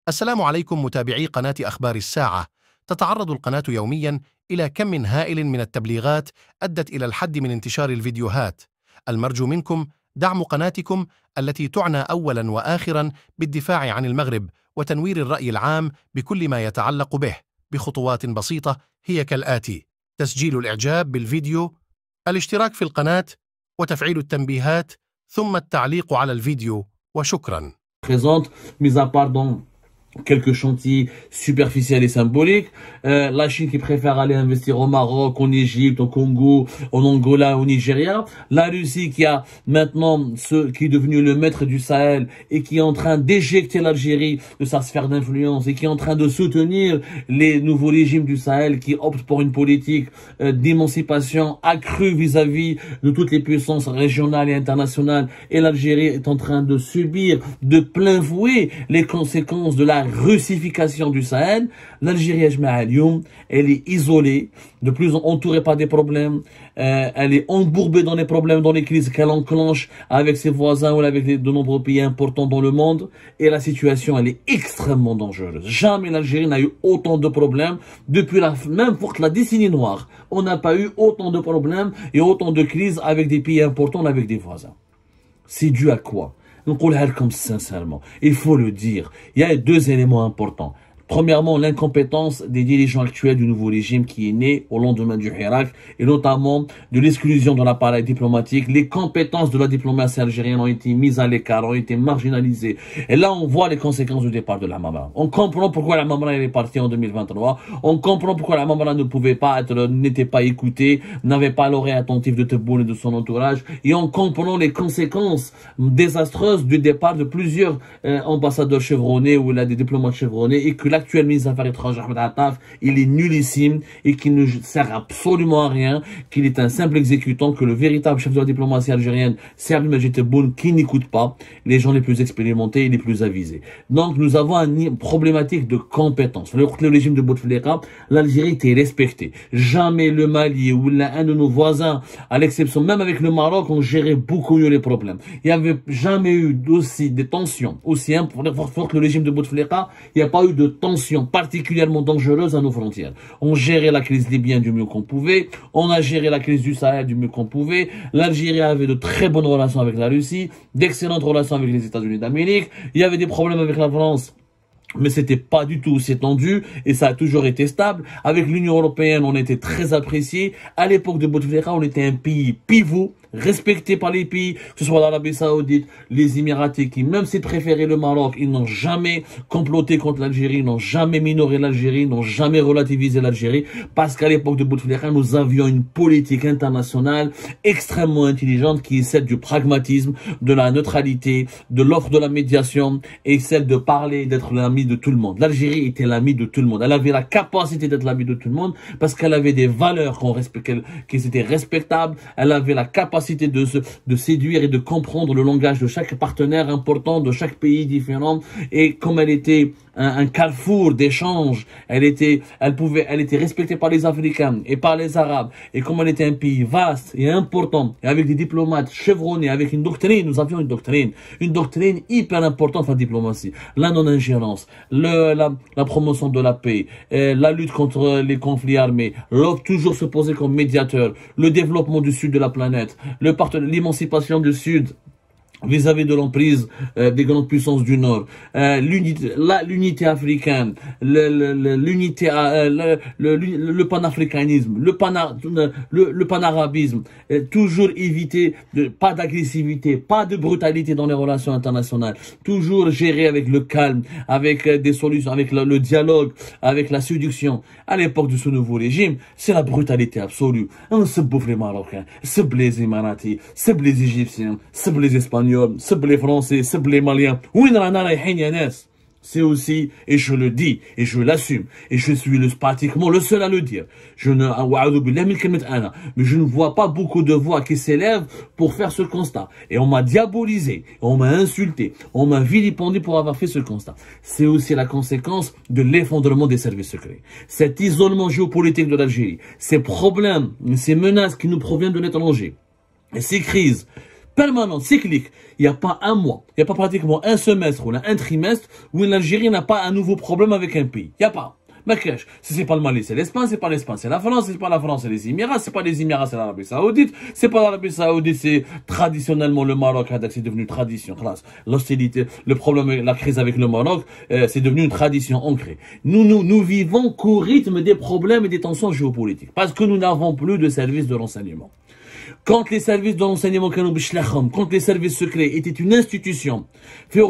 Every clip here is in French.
السلام عليكم متابعي قناة أخبار الساعة. تتعرض القناة يوميا إلى كم هائل من التبليغات أدت إلى الحد من انتشار الفيديوهات. المرجو منكم دعم قناتكم التي تعنى أولا وآخرا بالدفاع عن المغرب وتنوير الرأي العام بكل ما يتعلق به بخطوات بسيطة هي كالآتي: تسجيل الإعجاب بالفيديو، الاشتراك في القناة، وتفعيل التنبيهات، ثم التعليق على الفيديو، وشكرا. Présente, mis à part dans quelques chantiers superficiels et symboliques, la Chine qui préfère aller investir au Maroc, en Égypte, au Congo, en Angola, au Nigeria, la Russie qui a maintenant qui est devenu le maître du Sahel et qui est en train d'éjecter l'Algérie de sa sphère d'influence et qui est en train de soutenir les nouveaux régimes du Sahel qui optent pour une politique d'émancipation accrue vis-à-vis de toutes les puissances régionales et internationales, et l'Algérie est en train de subir de plein fouet les conséquences de la russification du Sahel. L'Algérie, elle est isolée, de plus entourée par des problèmes, elle est embourbée dans les problèmes, dans les crises qu'elle enclenche avec ses voisins ou avec de nombreux pays importants dans le monde, et la situation, elle est extrêmement dangereuse. Jamais l'Algérie n'a eu autant de problèmes depuis même pour la décennie noire. On n'a pas eu autant de problèmes et autant de crises avec des pays importants, avec des voisins. C'est dû à quoi? Donc on l'a comme sincèrement, il faut le dire, il y a deux éléments importants. Premièrement, l'incompétence des dirigeants actuels du nouveau régime qui est né au lendemain du Hirak, et notamment de l'exclusion de l'appareil diplomatique. Les compétences de la diplomatie algérienne ont été mises à l'écart, ont été marginalisées. Et là, on voit les conséquences du départ de la Mamra. On comprend pourquoi la Mamra est partie en 2023. On comprend pourquoi la Mamra ne pouvait pas n'était pas écoutée, n'avait pas l'oreille attentive de Tebboune et de son entourage. Et on comprend les conséquences désastreuses du départ de plusieurs ambassadeurs chevronnés ou là des diplomates chevronnés, et que l'actuel ministre des Affaires étrangères, Ahmed Attaf, il est nullissime et qu'il ne sert absolument à rien, qu'il est un simple exécutant, que le véritable chef de la diplomatie algérienne, c'est Abdelmadjid Tebboune, qui n'écoute pas les gens les plus expérimentés et les plus avisés. Donc nous avons une problématique de compétence. Le régime de Bouteflika, l'Algérie était respectée. Jamais le Mali ou un de nos voisins, à l'exception même avec le Maroc, ont géré beaucoup mieux les problèmes. Il n'y avait jamais eu aussi des tensions aussi fortes que le régime de Bouteflika. Il n'y a pas eu de tensions particulièrement dangereuses à nos frontières. On gérait la crise libyenne du mieux qu'on pouvait, on a géré la crise du Sahel du mieux qu'on pouvait. L'Algérie avait de très bonnes relations avec la Russie, d'excellentes relations avec les États-Unis d'Amérique. Il y avait des problèmes avec la France, mais c'était pas du tout aussi étendu et ça a toujours été stable. Avec l'Union européenne, on était très apprécié. À l'époque de Bouteflika, on était un pays pivot, respecté par les pays, que ce soit l'Arabie Saoudite, les Émiratis, qui même s'ils préféraient le Maroc, ils n'ont jamais comploté contre l'Algérie, n'ont jamais minoré l'Algérie, n'ont jamais relativisé l'Algérie, parce qu'à l'époque de Bouteflika, nous avions une politique internationale extrêmement intelligente qui est celle du pragmatisme, de la neutralité, de l'offre de la médiation et celle de parler, d'être l'ami de tout le monde. L'Algérie était l'ami de tout le monde. Elle avait la capacité d'être l'ami de tout le monde parce qu'elle avait des valeurs qui étaient respectables. Elle avait la capacité de séduire et de comprendre le langage de chaque partenaire important, de chaque pays différent. Et comme elle était un carrefour d'échanges, elle était respectée par les Africains et par les Arabes. Et comme elle était un pays vaste et important, et avec des diplomates chevronnés, avec une doctrine, nous avions une doctrine hyper importante en diplomatie. La non-ingérence, la promotion de la paix, la lutte contre les conflits armés, l'autre toujours se poser comme médiateur, le développement du sud de la planète, l'émancipation du sud vis-à-vis de l'emprise des grandes puissances du Nord, l'unité africaine, le panafricanisme, le panarabisme, toujours éviter pas d'agressivité, pas de brutalité dans les relations internationales, toujours gérer avec le calme, avec des solutions, avec le dialogue, avec la séduction. À l'époque de ce nouveau régime, c'est la brutalité absolue. On se bouffe les Marocains, se bouffe les Émiratis, se bouffe les Égyptiens, se bouffe les Espagnols, c'est les Français, c'est les Maliens. C'est aussi, et je le dis, et je l'assume, et je suis pratiquement le seul à le dire. Mais je ne vois pas beaucoup de voix qui s'élèvent pour faire ce constat. Et on m'a diabolisé, on m'a insulté, on m'a vilipendé pour avoir fait ce constat. C'est aussi la conséquence de l'effondrement des services secrets. Cet isolement géopolitique de l'Algérie, ces problèmes, ces menaces qui nous proviennent de l'étranger, et ces crises permanente, cyclique. Il n'y a pas un mois, il n'y a pas pratiquement un semestre ou un trimestre où l'Algérie n'a pas un nouveau problème avec un pays. Il n'y a pas. Mais qu'est-ce? Si c'est pas le Mali, c'est l'Espagne, c'est pas l'Espagne, c'est la France, c'est pas la France, c'est les Émirats, c'est pas les Émirats, c'est l'Arabie Saoudite, c'est pas l'Arabie Saoudite, c'est traditionnellement le Maroc, c'est devenu tradition, l'hostilité, le problème, la crise avec le Maroc, c'est devenu une tradition ancrée. Nous vivons qu'au rythme des problèmes et des tensions géopolitiques, parce que nous n'avons plus de services de renseignement. Quand les services de renseignement, quand les services secrets étaient une institution,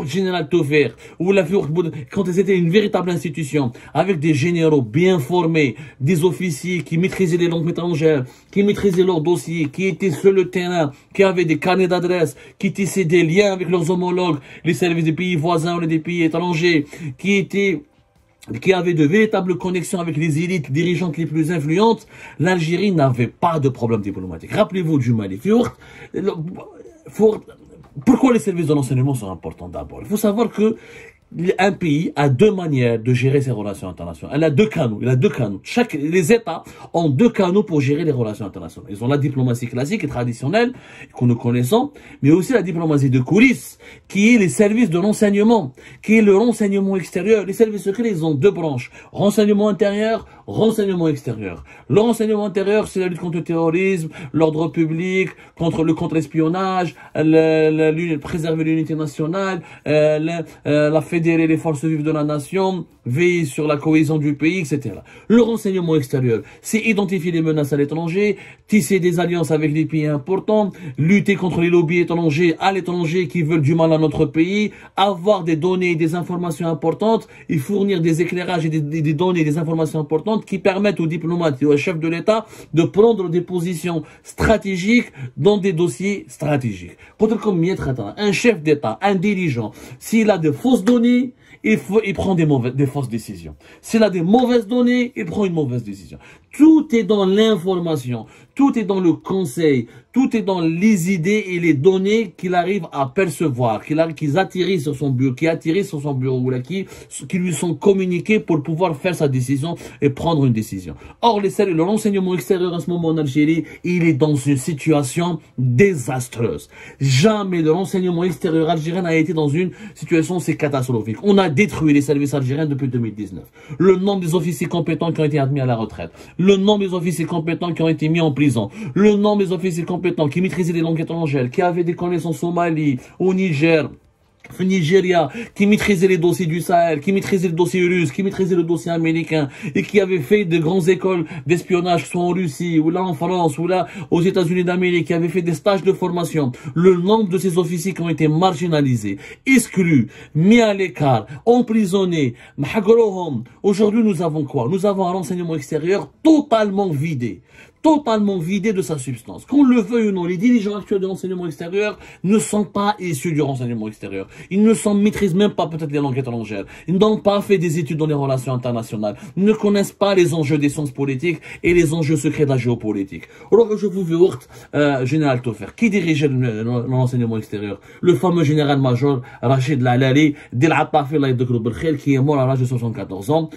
Général Taufer, quand ils étaient une véritable institution, avec des généraux bien formés, des officiers qui maîtrisaient les langues étrangères, qui maîtrisaient leurs dossiers, qui étaient sur le terrain, qui avaient des carnets d'adresses, qui tissaient des liens avec leurs homologues, les services des pays voisins ou des pays étrangers, qui avait de véritables connexions avec les élites dirigeantes les plus influentes, l'Algérie n'avait pas de problème diplomatique. Rappelez-vous du Mali. Pourquoi les services de renseignement sont importants d'abord? Il faut savoir que un pays a deux manières de gérer ses relations internationales. Il a deux canaux. Les États ont deux canaux pour gérer les relations internationales. Ils ont la diplomatie classique et traditionnelle, que nous connaissons, mais aussi la diplomatie de coulisses, qui est les services de renseignement, qui est le renseignement extérieur. Les services secrets, ils ont deux branches. Renseignement intérieur, renseignement extérieur. Le renseignement intérieur, c'est la lutte contre le terrorisme, l'ordre public, contre le contre-espionnage, préserver l'unité nationale, la fédérer les forces vives de la nation, veiller sur la cohésion du pays, etc. Le renseignement extérieur, c'est identifier les menaces à l'étranger, tisser des alliances avec des pays importants, lutter contre les lobbies étrangers à l'étranger qui veulent du mal à notre pays, avoir des données et des informations importantes et fournir des éclairages et des données et des informations importantes qui permettent aux diplomates et aux chefs de l'État de prendre des positions stratégiques dans des dossiers stratégiques. Un chef d'État, un dirigeant, s'il a de fausses données, il prend des fausses décisions. S'il a des mauvaises données, il prend une mauvaise décision. Tout est dans l'information, tout est dans le conseil, tout est dans les idées et les données qu'il arrive à percevoir, qu'ils atterrissent sur son bureau, ou là, qui lui sont communiqués pour pouvoir faire sa décision et prendre une décision. Or, le renseignement extérieur en ce moment en Algérie, il est dans une situation désastreuse. Jamais le renseignement extérieur algérien n'a été dans une situation aussi catastrophique. On a détruit les services algériens depuis 2019. Le nombre des officiers compétents qui ont été admis à la retraite, le nombre des officiers compétents qui ont été mis en prison, le nombre des officiers compétents qui maîtrisaient les langues étrangères, qui avaient des connaissances au Mali, au Niger, au Nigeria, qui maîtrisaient les dossiers du Sahel, qui maîtrisaient le dossier russe, qui maîtrisaient le dossier américain, et qui avaient fait de grandes écoles d'espionnage, soit en Russie, ou là en France, ou là aux États-Unis d'Amérique, qui avaient fait des stages de formation. Le nombre de ces officiers qui ont été marginalisés, exclus, mis à l'écart, emprisonnés, aujourd'hui nous avons quoi? Nous avons un renseignement extérieur totalement vidé de sa substance. Qu'on le veuille ou non, les dirigeants actuels de l'enseignement extérieur ne sont pas issus du renseignement extérieur. Ils ne maîtrisent même pas peut-être les langues étrangères. Ils n'ont pas fait des études dans les relations internationales. Ils ne connaissent pas les enjeux des sciences politiques et les enjeux secrets de la géopolitique. Alors, je vous veux, Général Taufer, qui dirigeait l'enseignement extérieur? Le fameux général-major Rachid Lalali, qui est mort à l'âge de 74 ans.